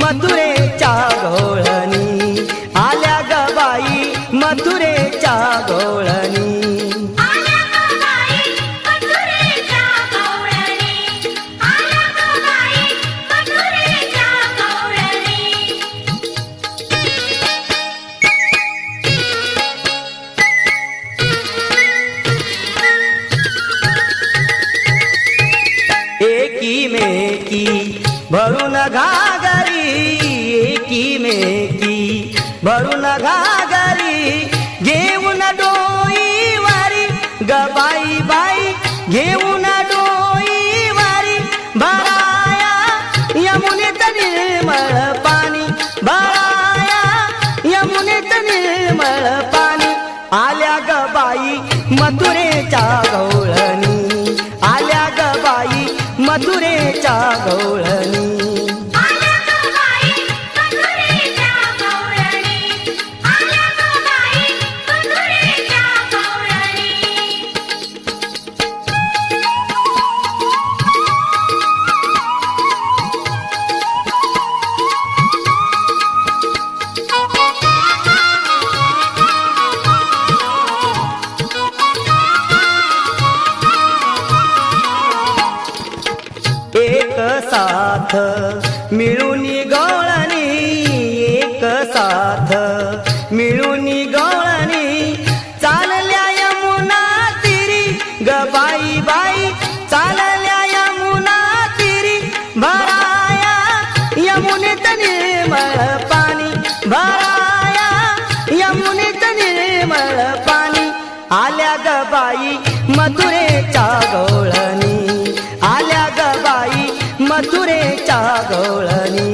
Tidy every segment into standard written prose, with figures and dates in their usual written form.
मथुरेच्या गवळणी आल्या ग बाई मथुरेच्या गवळणी एकीमेकी भरून घागरी एकीमेकी भरून घागरी घेऊन डोई वारी ग बाई बाई घेऊन डोई वारी भराया यमुनेत निर्मळ पाणी भराया यमुनेत निर्मळ पाणी आल्या ग बाई मथुरेच्या गवळणी आल्या ग बाई मथुरेच्या गवळणी एक साथ मिळून गवळणी एक साथ मिळून गवळणी चालल्या यमुना तिरी ग बाई बाई चालल्या यमुना तिरी भराया यमुनेत निर्मळ पाणी भराया यमुनेत निर्मळ पाणी आल्या ग बाई मथुरेच्या गवळणी आल्या ग बाई मथुरेच्या गवळणी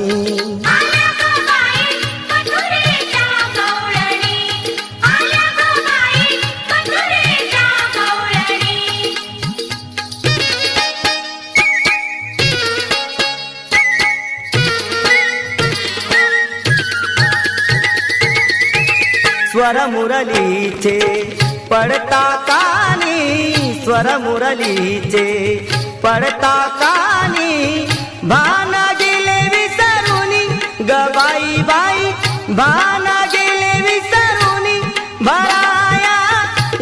स्वर मुरलीचे पडता कानी स्वर मुरलीचे पडता कानी भान गेले विसरुनी ग बाई बाई भान गेले विसरुनी भराया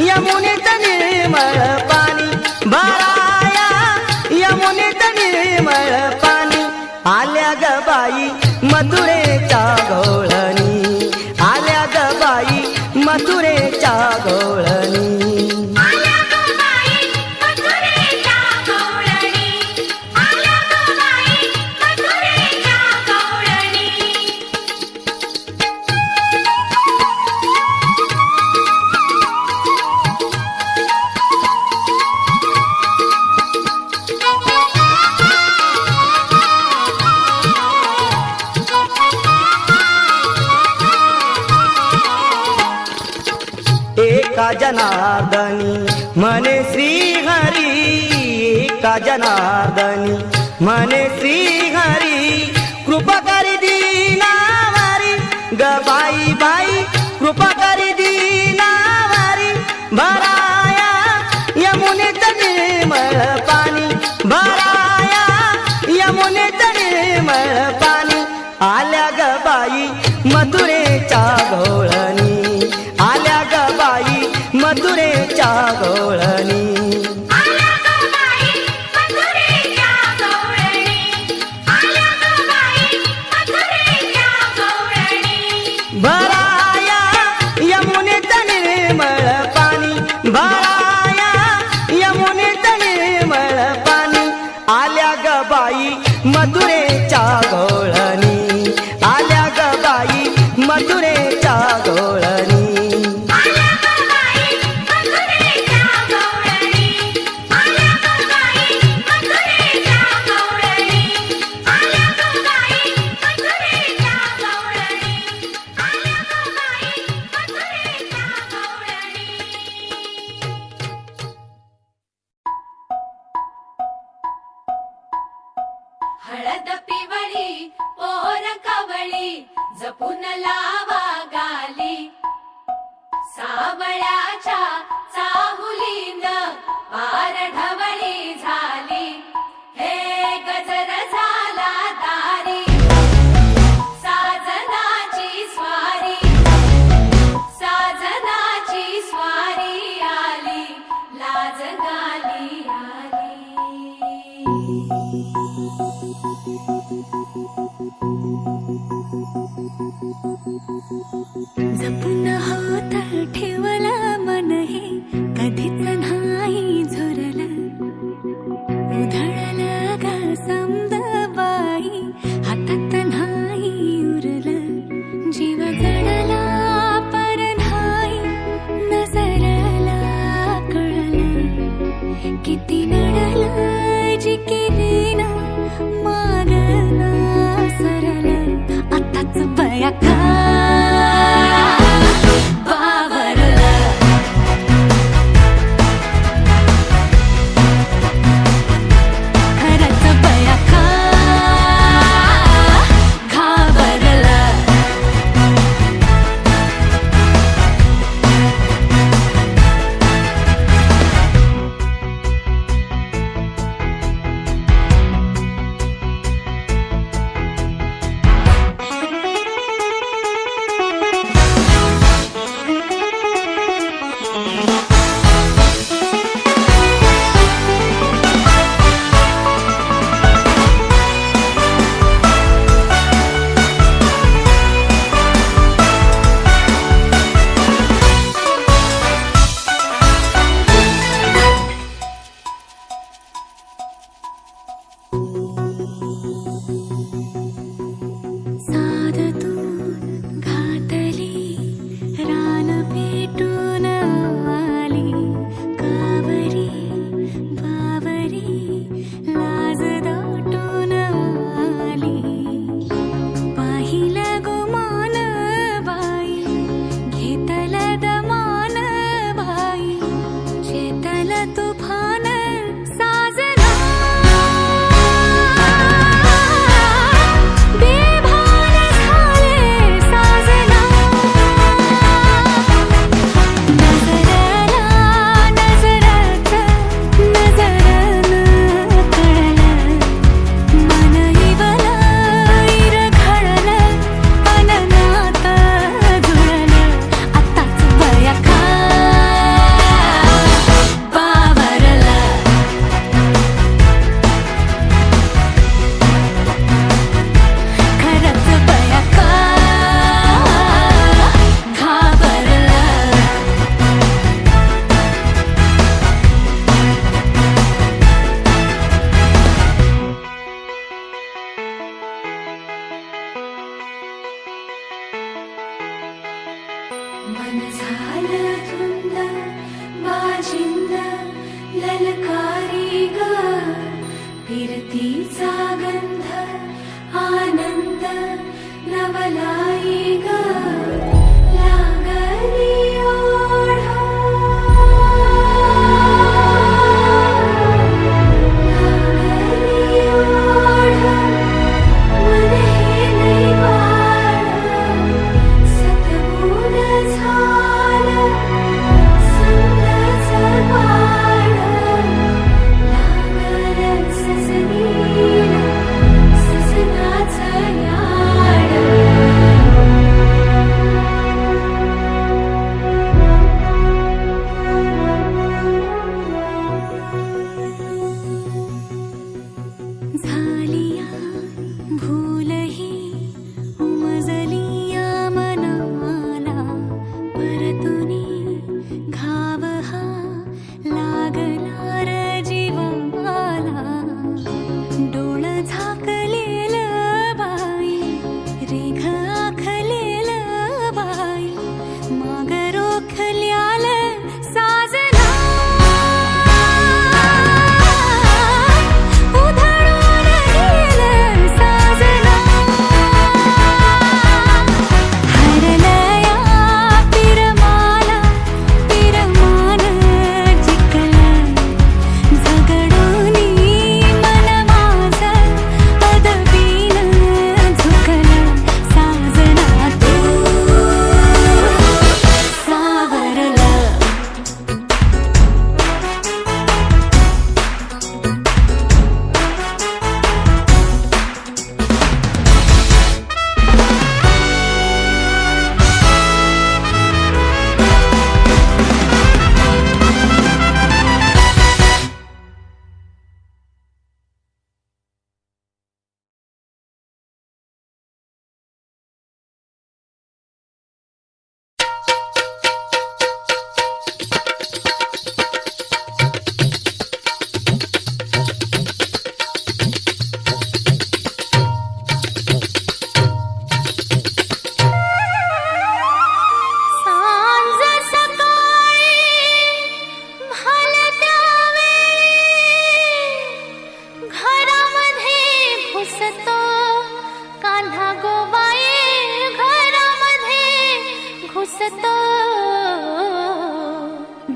यमुनेत निर्मळ पाणी भराया यमुनेत निर्मळ पाणी आल्या ग बाई मथुरेच्या गवळणी आल्या ग बाई मथुरेच्या गवळणी एका जनार्दनी म्हणे श्रीहरी एका जनार्दनी म्हणे श्रीहरी कृपा करी दीनावारी ग बाई बाई कृपा करी दीनावारी भराया यमुनेत निर्मळ पाणी भराया यमुनेत निर्मळ पाणी आल्या ग बाई मथुरेच्या गवळणी आल्या ग बाई मथुरेच्या गवळणी भराया यमुनेत निर्मळ पाणी भराया यमुनेत निर्मळ पाणी आल्या ग बाई मथुरेच्या गवळणी आल्या ग बाई मथुरेच्या गवळणी हळद पिवळी पोर कवळी जपून लावा गाली सावळ्याच्या चाहुलीन पार ढवळी झाली हे गजर झाला दारी जपून होत ठेवलं मन हे कधीच नाही झुरलं उधळलं ग समद बाई हातात नाही उरलं जीव जडला पर नाही नजरला कळलं किती नडलं जी केली ना मागना सरलं आताच बया का मन झालं धुंद बाजिंद ललकारी ग फिरतीचा गंध आनंद नवलाई ग लागली ओढ लागली ओढ मन हे लई वाढ सतबूड झालं समजाचं बाळ लागलं सजनीला सजनाचं याड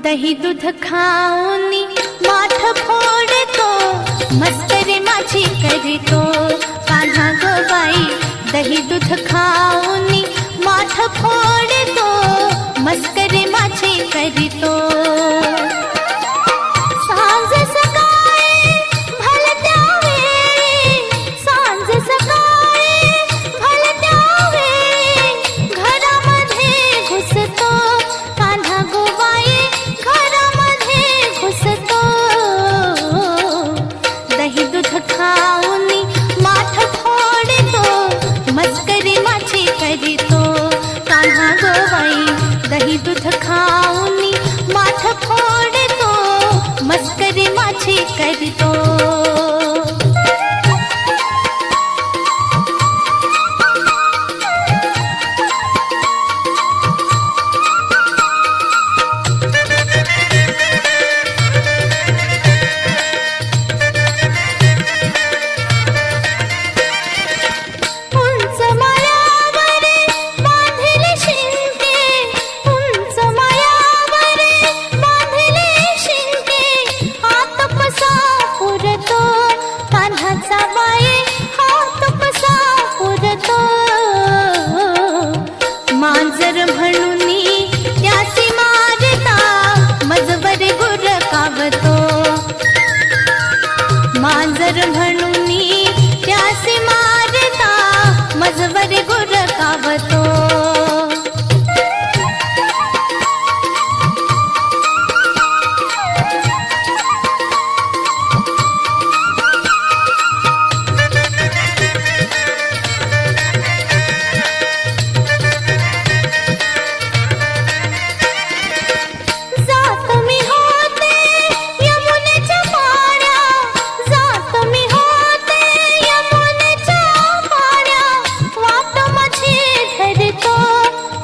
दही दूध खाऊनी माठ फोडतो मस्करी माझी करीतो कान्हा ग बाई दही दूध खाऊनी माठ फोडतो मस्करी माझी करीतो सांज सकाळी भलत्या वेळी सांज सकाळी भलत्या वेळी घरामध्ये घुसतो कान्हा ग बाई घरामध्ये घुसतो दही दूध खाऊनी माठ फोडतो मस्करी माझी करीतो कान्हा ग बाई दही दूध खाऊनी माठ फोडतो मस्करी माझी करीतो उंच माळ्यावरे बांधिले शिंके उंच माळ्यावरे बांधिले शिंके हात पसा पुरतो कान्हाचा बाई हात पसा पुरतो मांजर म्हणूनी त्यासी मारता मजवर गुर कावतो मांजर म्हणूनी त्यासी मारता मजवर गुर कावतो जात मी होते यमुनेच्या पाण्या जात मी होते यमुनेच्या पाण्या वाट माझी धरतो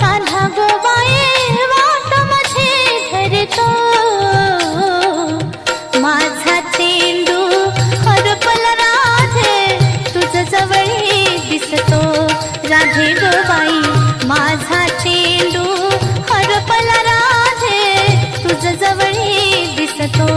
कान्हा ग बाई वाट माझी धरतो माझा चेंडू हरपल राधे तुझ जवळी दिसतो राधे ग बाई माझा चेंडू हरपल राधे तुझ जवळी दिसतो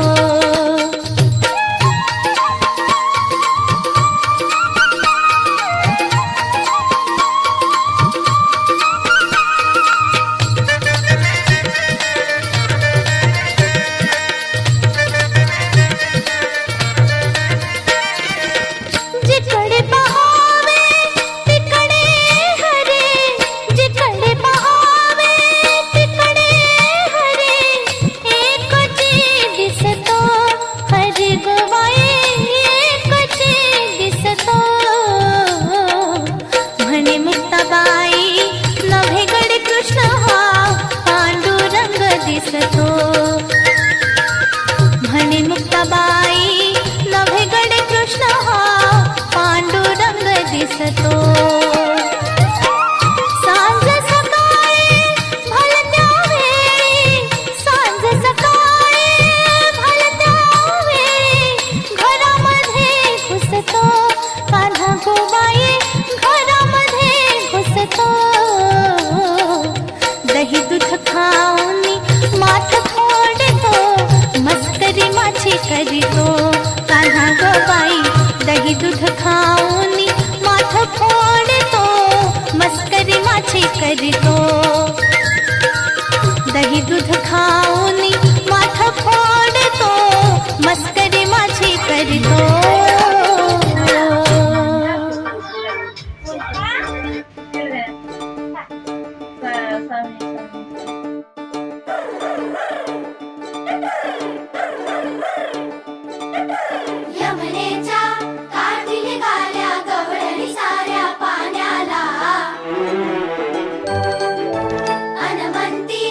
जिकडे पहावे तिकडे हरे जिकडे पहावे तिकडे हरे एकची दिसतो हरे ग बाई एकची दिसतो म्हणे मुक्ताबाई नव्हेकडे कृष्ण हा पांडुरंग दिसतो म्हणे मुक्ताबाई नव्हेकडे कृष्ण हा पांडुरंग दिसतो सांज सकाळी भलत्या वेळी सांज सकाळी भलत्या वेळी घरामध्ये घुसतो कान्हा ग बाई घरामध्ये घुसतो दही दूध खाऊनी माठ फोडतो मस्करी माझी करीतो कान्हा ग बाई दही दूध खाऊनी माठ फोडतो मस्करी माझी करीतो दही दूध खाऊनी माठ फोडतो मस्करी माझी करीतो यमुनेच्या काठी निघाल्या गवळणी साऱ्या पाण्याला अनमंती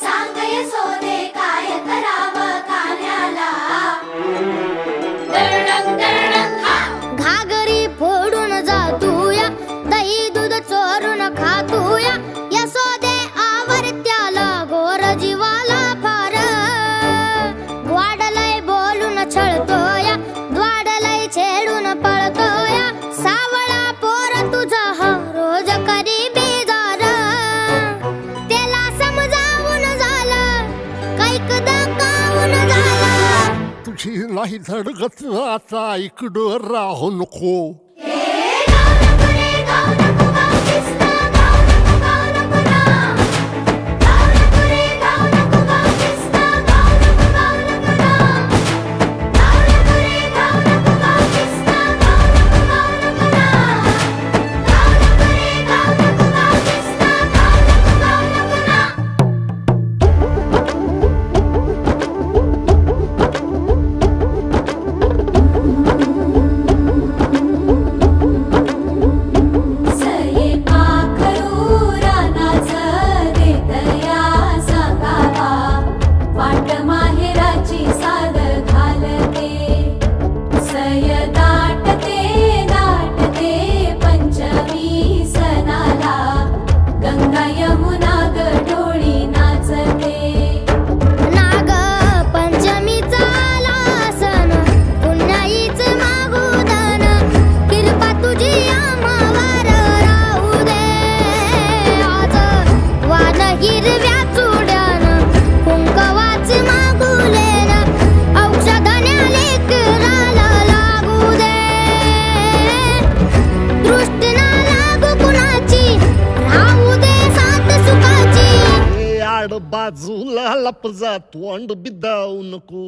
सांगय सोदे काय करावं कान्याला दरडंग दरडंग हा घागरी फोडून जातूया दही दूध चोरून खातूया यशोदे आवाज नाही धडगत आता इकडं राहू नको. बाजूला लपजा तोंड बिदाऊ नको.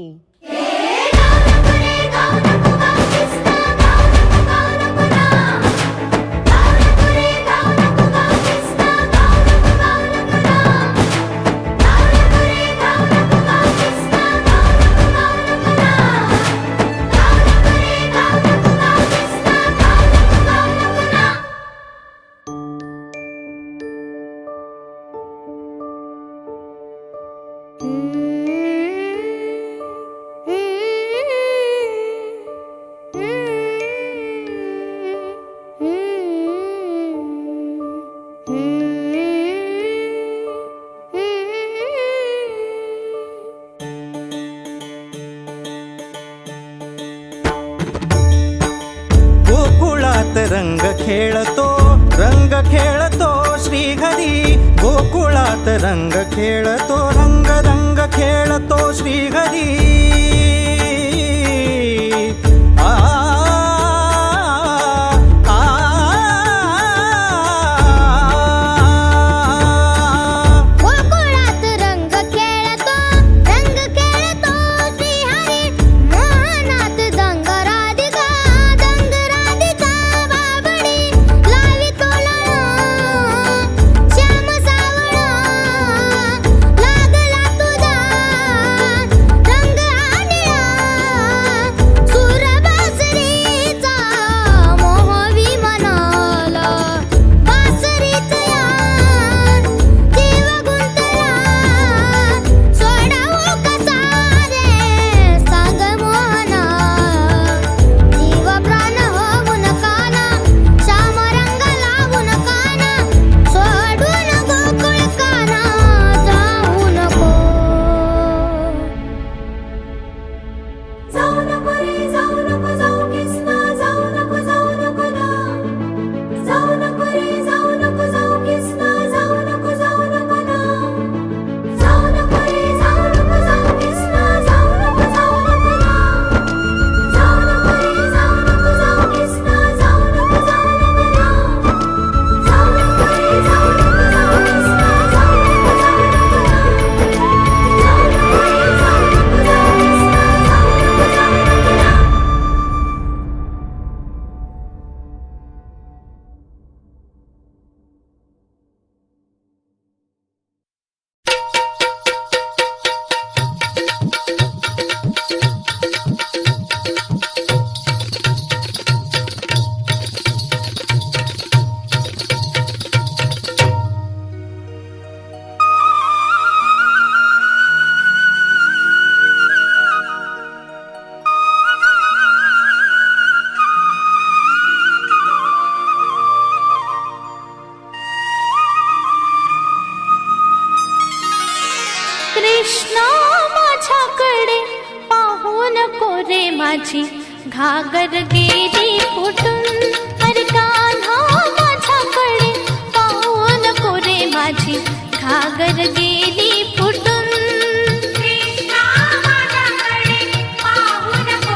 रंग खेळतो श्रीहरी गोकुळात रंग खेळतो रंग रंग खेळतो श्रीहरी. कृष्णा माझ्याकडे पाहू नको रे माझी घागर गेली फुटून. अरे कान्हा माझ्याकडे पाहू नको रे माझी घागर गेली फुटून. कृष्णा माझ्याकडे पाहू नको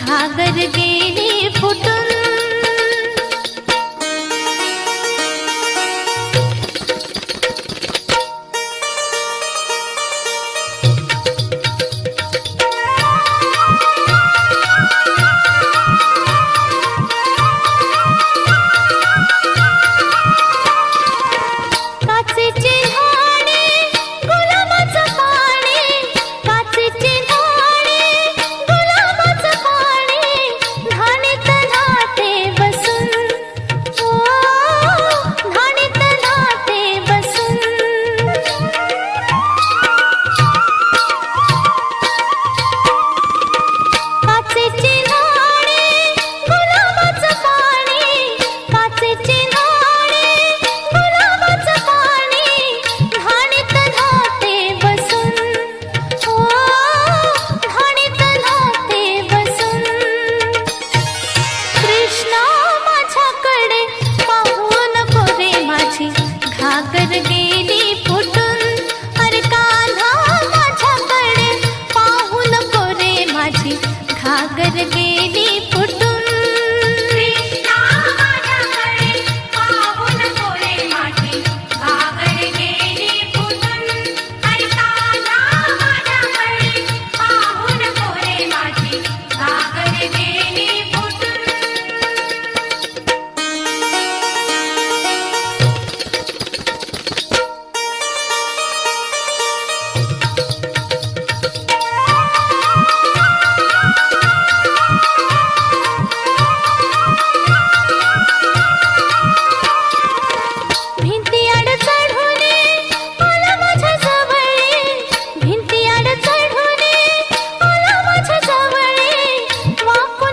घागर गेली फुटून. काचेची झाडे गुलाबाचं पाणी, काचेची झाडे गुलाबाचं पाणी, घाणीत नाते बसून, ओ घाणीत नाते बसून. काचेची झाडे गुलाबाचं पाणी, काचेची झाडे गुलाबाचं पाणी, घाणीत नाते बसून, ओ घाणीत नाते बसून. कृष्णा माझ्याकडे पाहू नको रे माझी घागर गेली फुटून. अरे कान्हा माझ्याकडे पाहू नको रे माझी घागर गेली फुटून. कृष्णा माझ्याकडे पाहू नको रे माझी घागर गेली फुटून. अरे कान्हा माझ्याकडे पाहू नको रे माझी घागर गेली फुटून. भिंतीआड चढून आला माझ्या जवळ, भिंतीआड चढून आला माझ्या जवळ. वाकून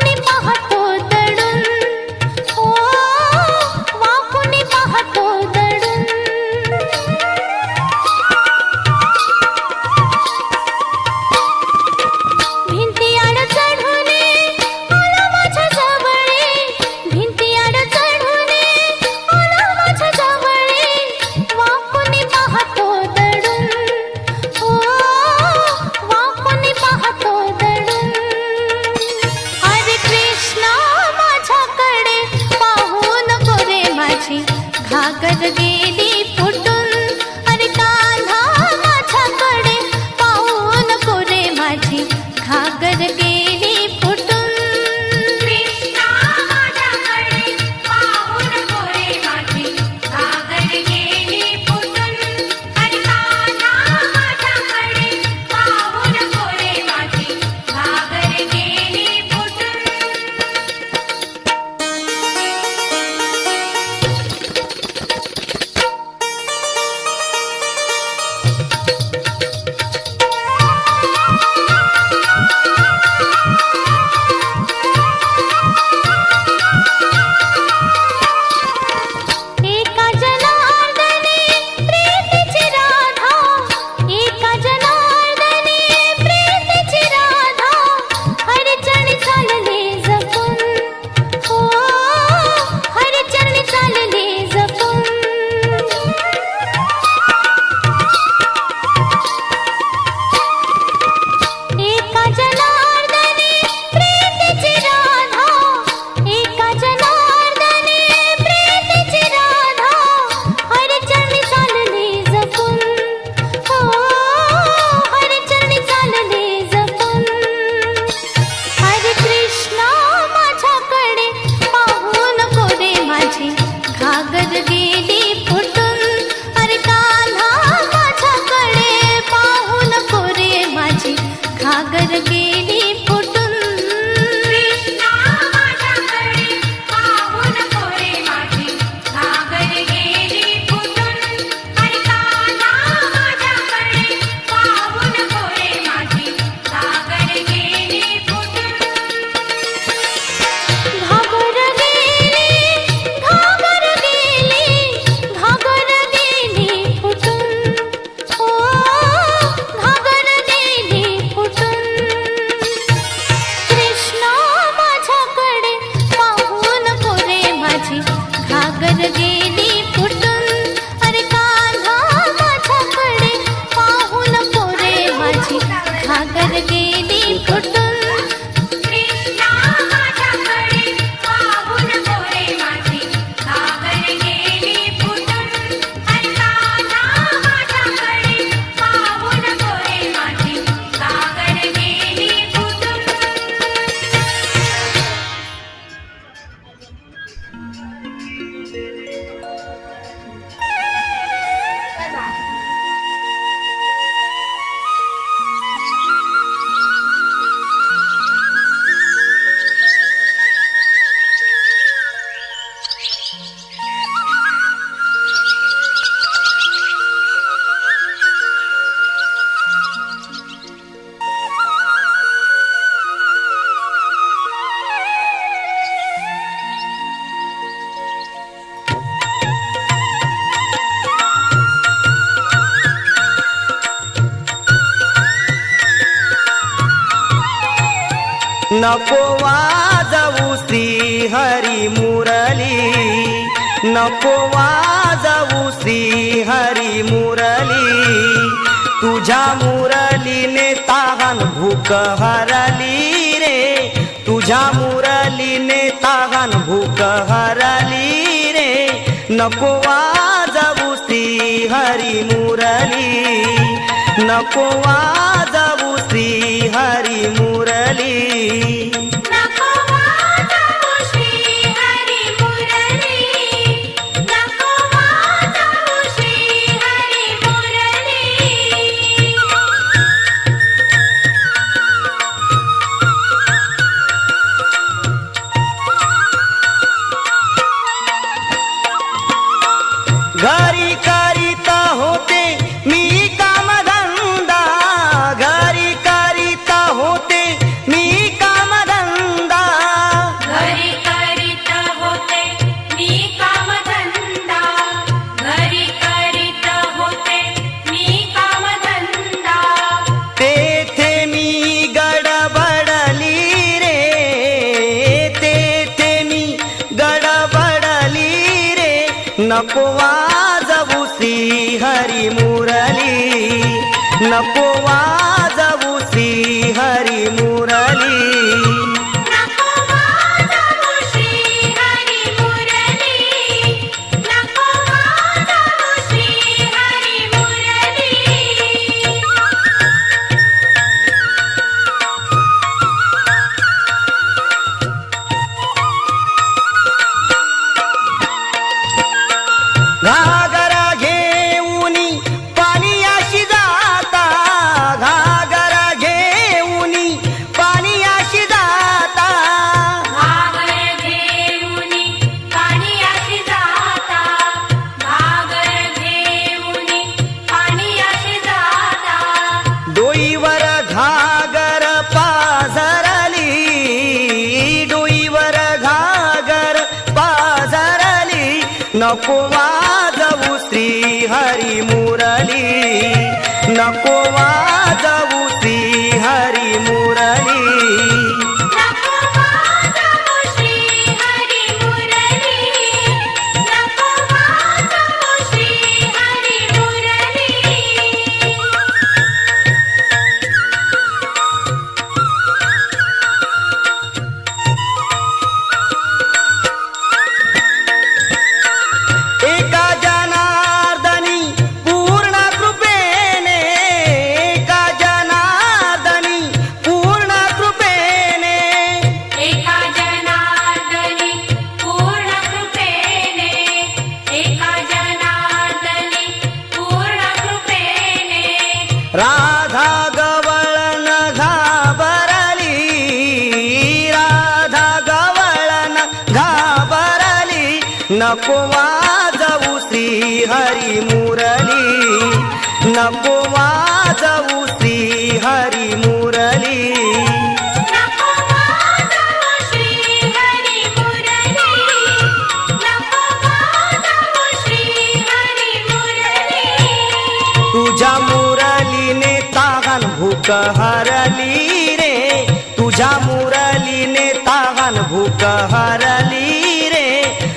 नको वाजवू श्री हरी मुरली, नको वाजवू श्री हरी मुरली, तुझ्या मुरलीने ताहन भूक हरली रे, तुझ्या मुरलीने ताहन भूक हरली रे, नको वाजवू श्री हरी मुरली, नको वाजवू श्री हरी मुरली. नको वाजवू श्री हरी मुरली, नको वाजवू श्री हरी मुरली. घरी करीता होते मी कामधंदा, घरी करीता होते मी कामधंदा, घरी करीत होते मी कामधंदा, घरी करीत होते मी कामधंदा. तेथे मी गडबडली रे, तेथे मी गडबडली रे, नको वाजवू श्री हरी मुरली, नको वाजवू श्री हरी मुरली. नको वाजवू श्री हरी मुरली, नको वाजवू श्री हरी मुरली. घागरा घेऊनी पाणीयाशी जाता, घागरा घेऊनी पाणीयाशी जाता, घागर घेऊनी पाणीयाशी जाता, घागर घेऊनी पाणीयाशी जाता. डोईवर घागर पाझरली, डोईवर घागर पाझरली, नको वाजवू श्री हरी मुरली, नको वाजवू श्री हरी मुरली. नको वाजवू श्री हरी मुरली, नको वाजवू श्री हरी मुरली. एका जनार्दनी पूर्ण कृपेने, एका जनार्दनी पूर्ण कृपेने, एका जनार्दनी पूर्ण कृपेने, एका जनार्दनी पूर्ण कृपेने. राधा गवळण घाबरली, राधा गवळण घाबरली, नको वाजवू श्री हरी मुरली, नको वाजवू श्री हरी मुरली. नको वाजवू श्री हरी मुरली, नको वाजवू श्री हरी मुरली. तुझ्या मुरलीने ताहन भूक हरली रे, तुझ्या मुरलीने ताहन भूक हरली रे,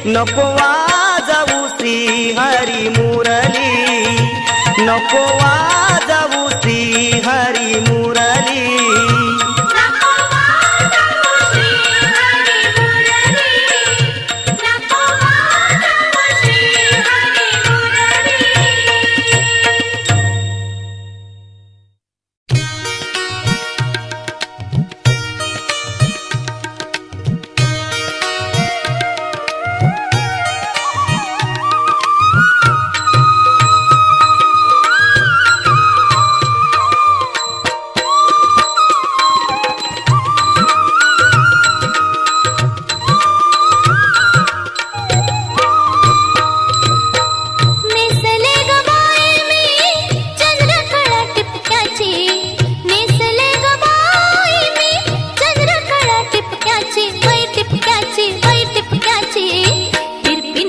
नको वाजवू श्री हरी मुरली, नको वाजवू श्री हरी मुरली. नको वाजवू श्री हरी मुरली, नको वाजवू श्री हरी मुरली.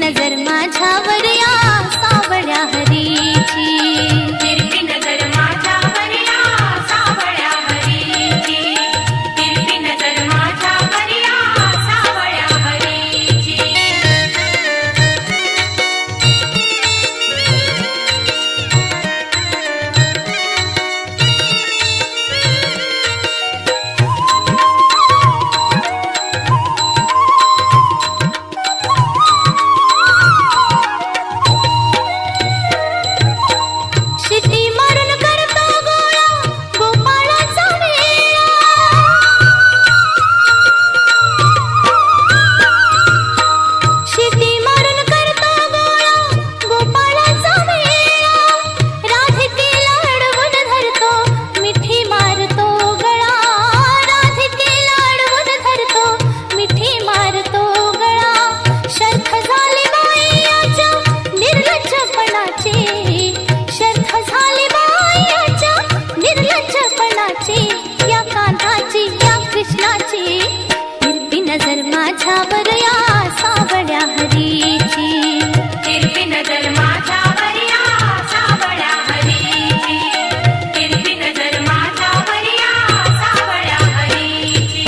नजर सावळ्याची या कान्हाची या कृष्णाची तिरपी नजर माझ्यावर या सावळ्या हरीची तिरपी नजर माझ्यावर या सावळ्या हरीची तिरपी नजर माझ्यावर या सावळ्या हरीची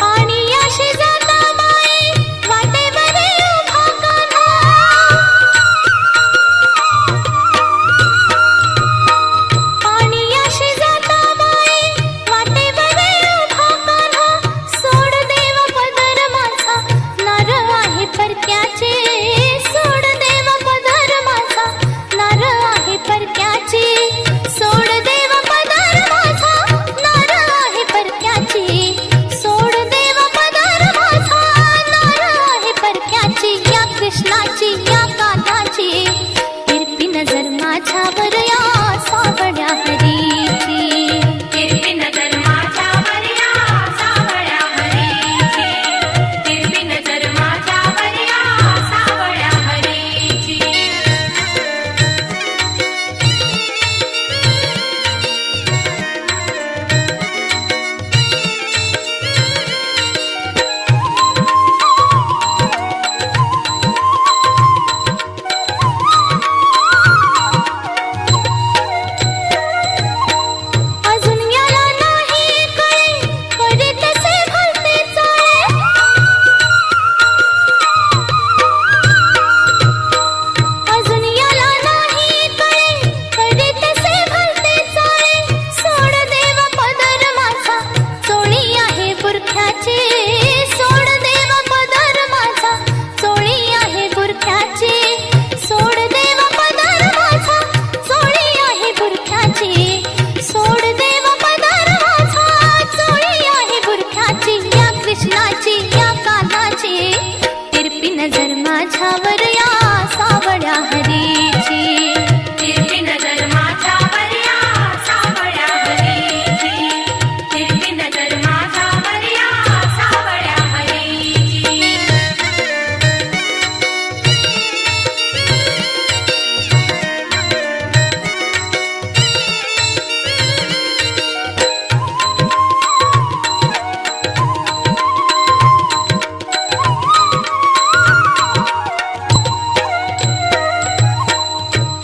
आणि अशी जाता माई वाटेवर उभा कान्हा आणि अशी जाता माई वाटेवर उभा कान्हा सोड देव पदर माझा नार आहे परक्याचे सोड देव पदर माझा नार आहे परक्याचे सोड देव पदर माझा नार आहे परक्याची सोड देव पदर माझा नार आहे परक्याची या कृष्णाची या कान्हाची तिरपी नजर माझ्यावर या सावळ्या हरीची तिरपी नजर माझ्यावर या सावळ्या हरीची तिरपी नजर माझ्यावर या सावळ्या हरीची अजून याला नाही कळे कधी तसे भलते चाळे अजून याला नाही कळे कधी तसे भलते चाळे सोड देव पदर माझा चोळी आहे बुरख्याची सोड देव पदर माझा चोळी आहे बुरख्याची सोड देव पदर माझा चोळी आहे बुरख्याची सोड देव पदर माझा चोळी आहे बुरख्याची या कृष्णाची या कान्हाची तिरपी नजर माझ्यावर या सावळ्या हरीची तिरपी नजर माझ्यावर या सावळ्या हरीची तिरपी नजर माझ्यावर या सावळ्या हरीची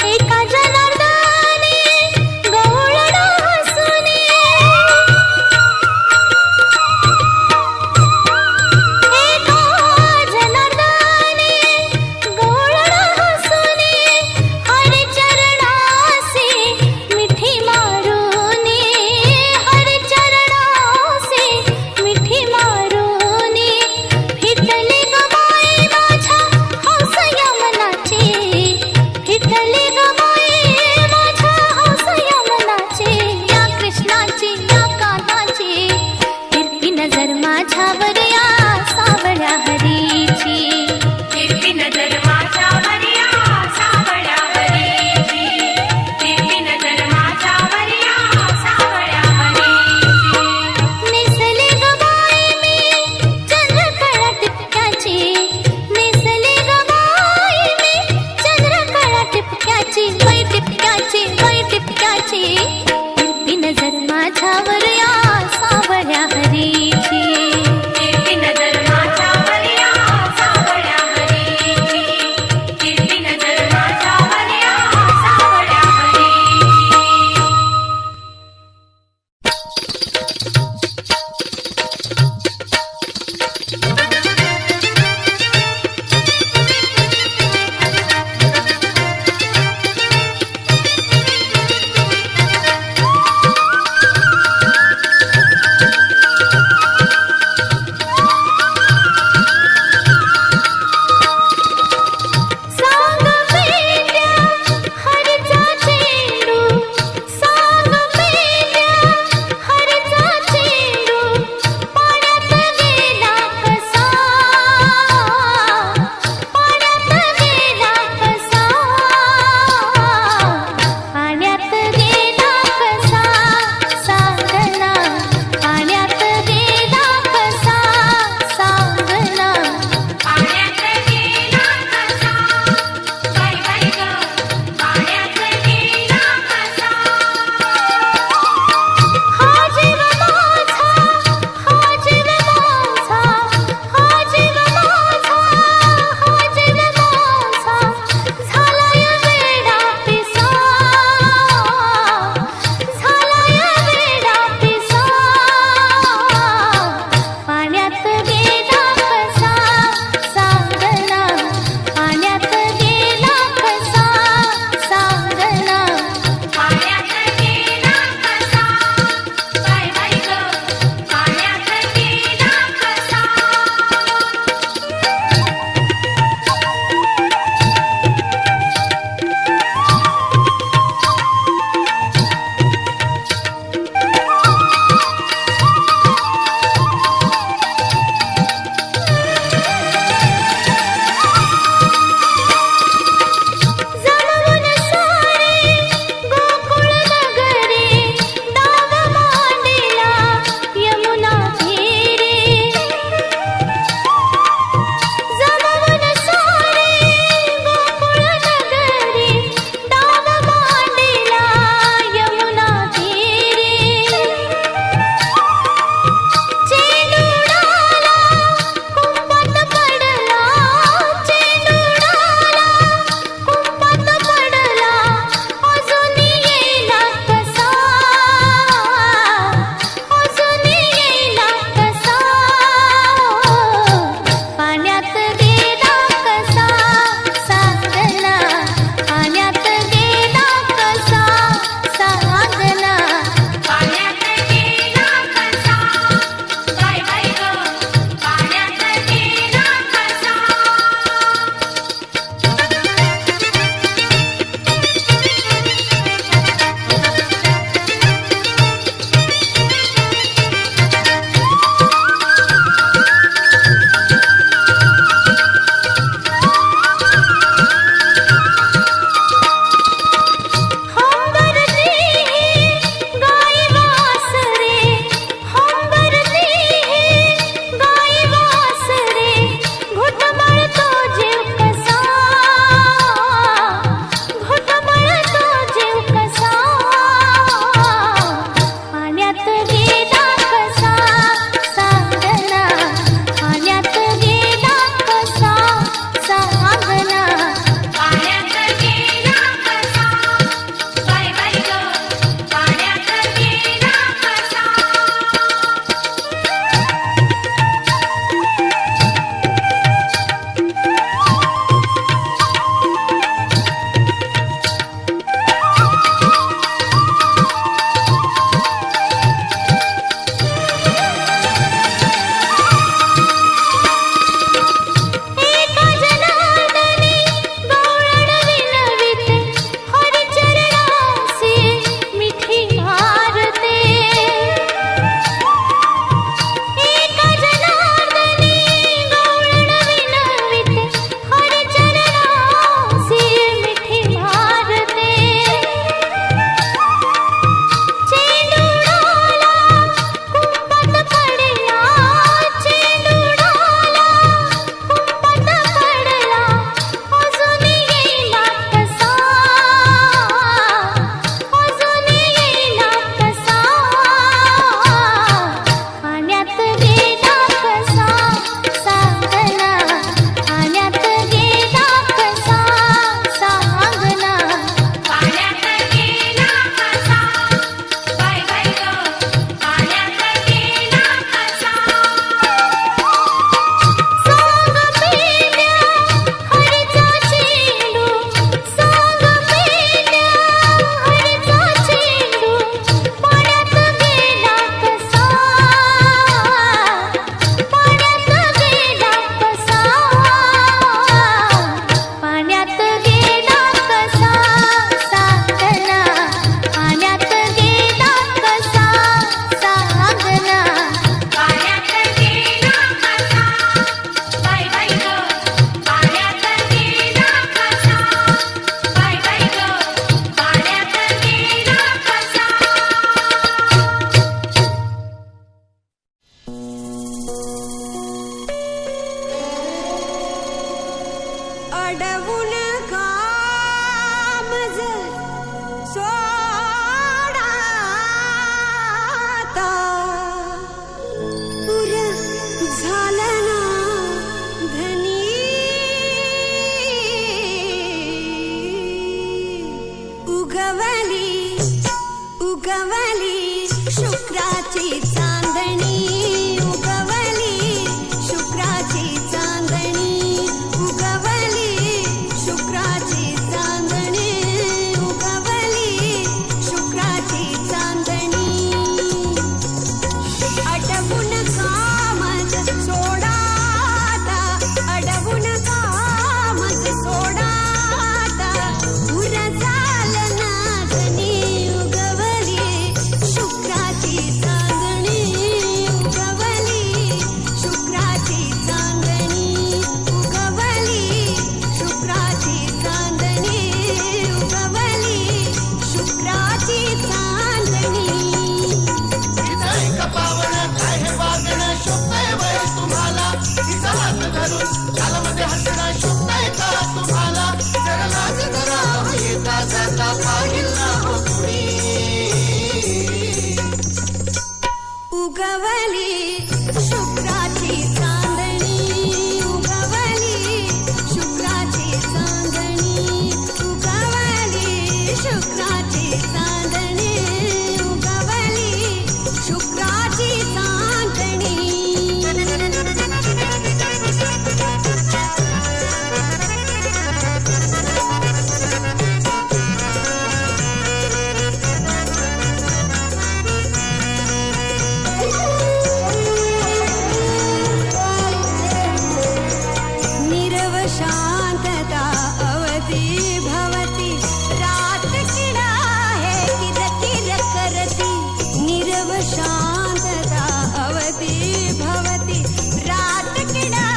एका जनार्दने गवळण हसुने एका जनार्दने गवळण हसुने हरी चरणासी मिठी मारुनी हरी चरणासी मिठी मारुनी फिटली गमाई माझ्या हौसया मनाची फिटली गमाई माझ्या हौसया मनाची या कृष्णाची या कान्हाची तिरपी नजर माझ्यावर या सावळ्या हरीची तिरपी नजर माझ्यावर या सावळ्या हरीची तिरपी नजर माझ्यावर या सावळ्या हरीची नेसली गमाई मी चंद्रकळा टिपक्याची नेसली गमाई मी चंद्रकळा टिपक्याची वै टिपक्याची वै टिपक्याची तिरपी नजर माझ्यावर या सावळ्या हरीची तिरपी नजर माझ्यावर या सावळ्या हरीची तिरपी नजर माझ्यावर या सावळ्या हरीची उगवली शुक्राची चांदणी उगवली शुक्राची चांदणी उगवली शुक्राची चांदणी उगवली शुक्राची चांदणी अडवून कामच सोडाता अडवून कामच सोडाता उर झालं नाचणी उगवली शुक्राची चांदणी उगवली शुक्राची चांदणी उगवली शुक्राची चांदणी उगवली शुक्राची चांदणी उगवली शुक्राची चांदणी उगवली शुक्राची चांदणी उगवली शुक्राची चांदणी उगवली शुक्राची चांदणी नीरव शांतता अवधी भवती रात किडा है किर किर करती नीरव शांतता अवधी भवती रात किडा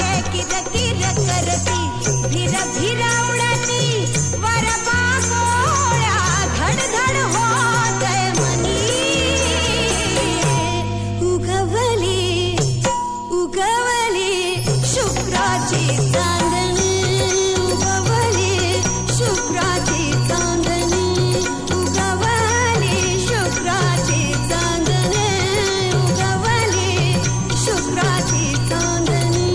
है किर किर करती भिर भिर उडती वर पाकोळ्या धड धड होतय मनी उगवली उगवली शुक्राची चांदणी उगवली शुक्राची चांदणी उगवली शुक्राची चांदणी उगवली शुक्राची चांदणी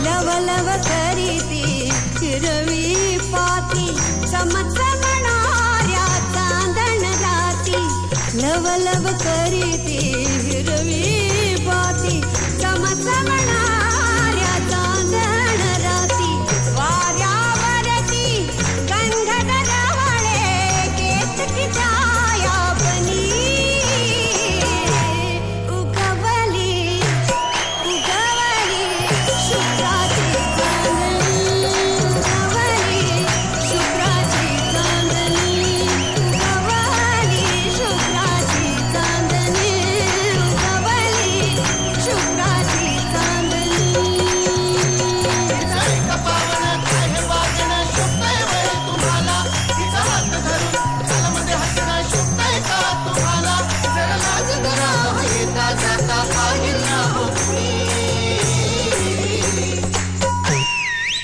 लव लव करीती हिरवी पाती चमचमणाऱ्या चांदण राती लव लव करीती हिरवी पाती चमचमणाऱ्या चांदण राती वाऱ्यावरती गंध दरवळे केतकी छाया बनी उगवली उगवली शुक्राची चांदणी उगवली शुक्राची चांदणी उगवली शुक्राची चांदणी उगवली शुक्राची चांदणी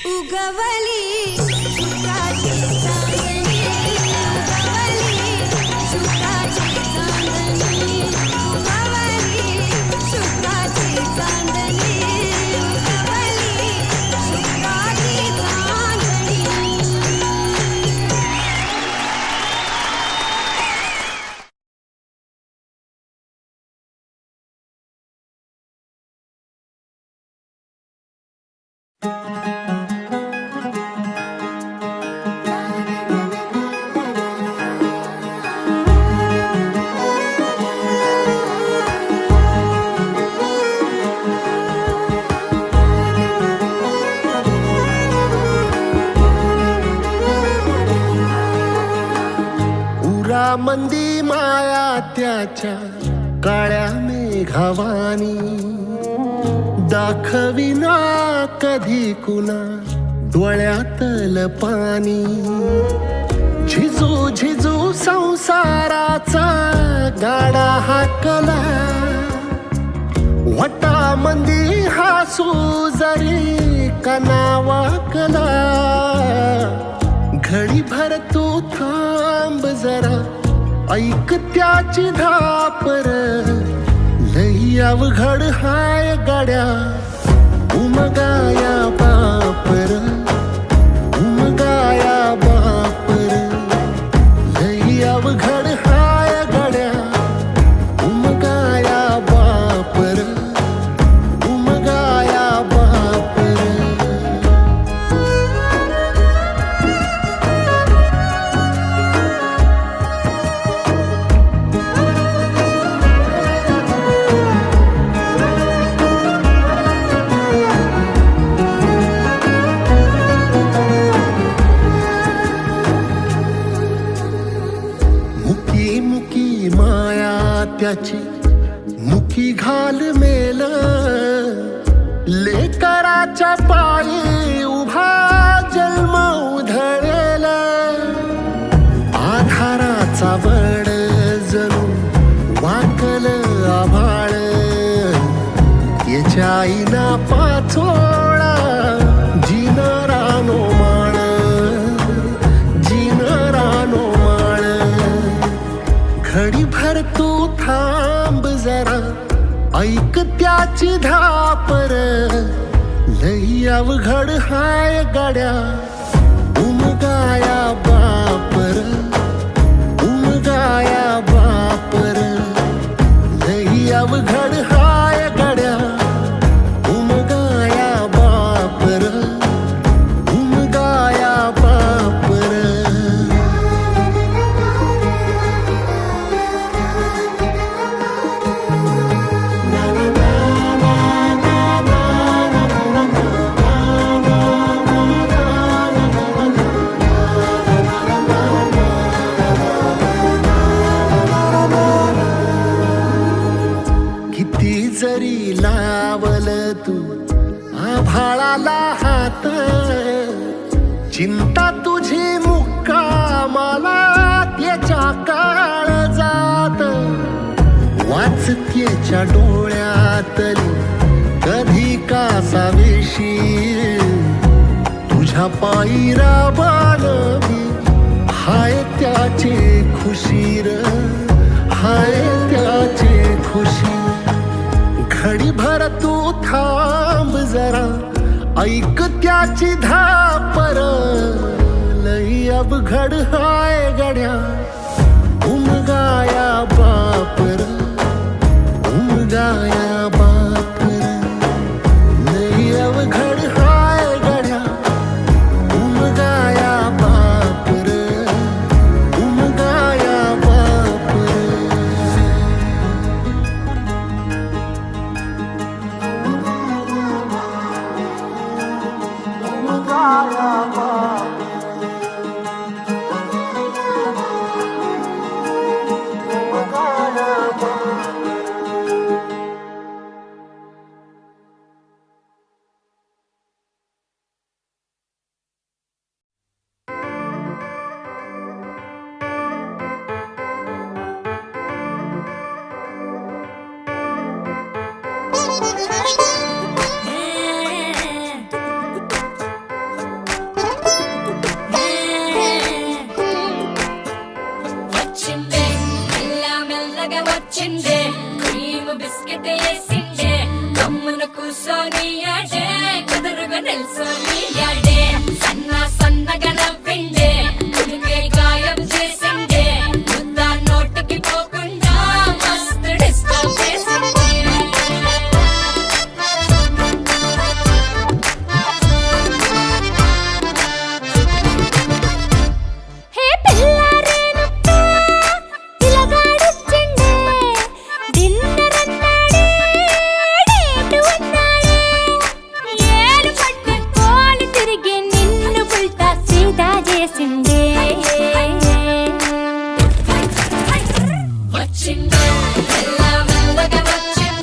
उगवली शुक्राची चांदणी उगवली शुक्राची चांदणी उगवली शुक्राची चांदणी उगवली शुक्राची चांदणी मंदी माया त्याच्या काळ्या मेघावानी दाखविना कधी कुणा डोळ्यातल पाणी झिजू झिजू संसाराचा गाडा हाकला वटामंदी हासू जरी कना वाकला घडी भर तू थांब जरा ऐक त्याची धापर लई अवघड हाय गाड्या उमगाया बापर उमगाया बापर लई अवघड हाय गाड्या उमगाया बापर उमगाया बापर मुकी मुकी माया त्याची मुकी घाल मेल लेकराच्या पायी उभा जन्म उधळेल आधाराचा बड जणू वाकल आभाळ याच्या आईना पाचोळा जिनरानो माळ जिनरानो माळ घडी भर तू थांब जरा ऐक त्याची धापर लई अवघड हाय गाड्या उमगाया बापर उमगाया बापर लई अवघड हाय गाड्या उमगाया बापर उमगाया बापर किती जरी लावल तू आभाळाला हात चिंता तुझी मुक्कामाला त्याच्या काळ जात वाचतेच्या डोळ्यातली कधी कासावेशी तुझ्या पायी राबानवी हाय त्याची खुशीर हाय त्याची खुशी घडी भर तू थांब जरा ऐक त्याची धापर लई अवघड हाय गड्या उमगाया बापर उमगाया बापर लई अवघड हाय गड्या उमगाया बापर उमगाया बापर వచ్చిందే మెల్ల మెల్లగా వచ్చిందే క్రీమ్ బిస్కెట్ వేసిందే గమ్మున కూసోని యాడే కుదురుగా నిల్సోని యాడే సన్న సన్నగా నవ్విందే కుడికే గాయం చేసిందే ముద్ద నోటికి పోకుండా మస్తు డిస్టర్బ్ చేసిందే హే పిల్లారేనప్ప పిలగాడొచ్చిండే డిన్నర్ అన్నాడే డేటు అన్నాడే ఏలు పట్టుకోలు తిరిగి నిన్ను పుల్టా సీదా చేసిండే